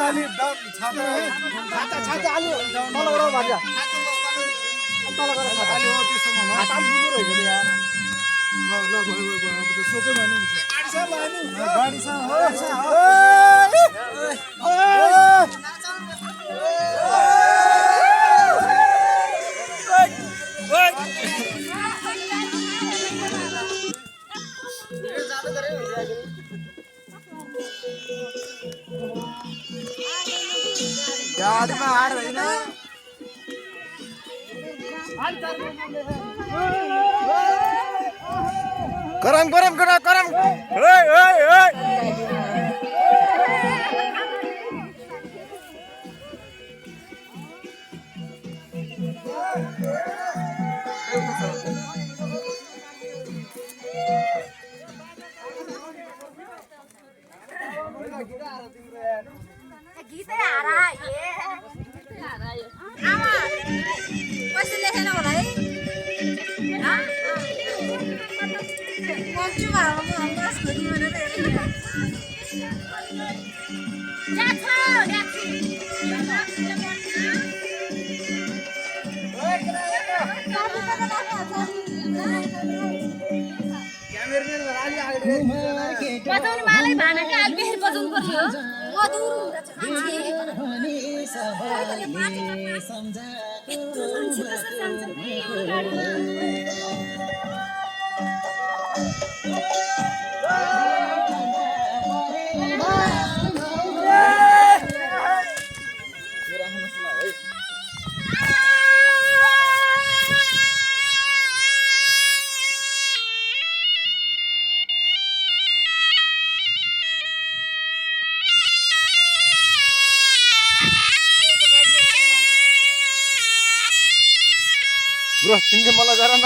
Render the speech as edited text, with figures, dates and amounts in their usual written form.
अलि डाउन छाता छाता अलि तल गराउ भान्जा तल गराउ छाता अलि हो त्यस्तोमा छाता अलि बुनु रहेछ नि यार ल ल भयो अब त सोचे भने हुन्छ गाडी छ हो गाडीमा हार होइन गरम गरम गरम गरम गीतै हारा ए आमा पैसा लेखेन होला है मन्चु भाव म बस खोजी भनेर हेरेको बजाउनु मलाई भाना के अलि बेर बजाउनु पर्छ हो मधुर ब्रो तिमीले मलाई गर न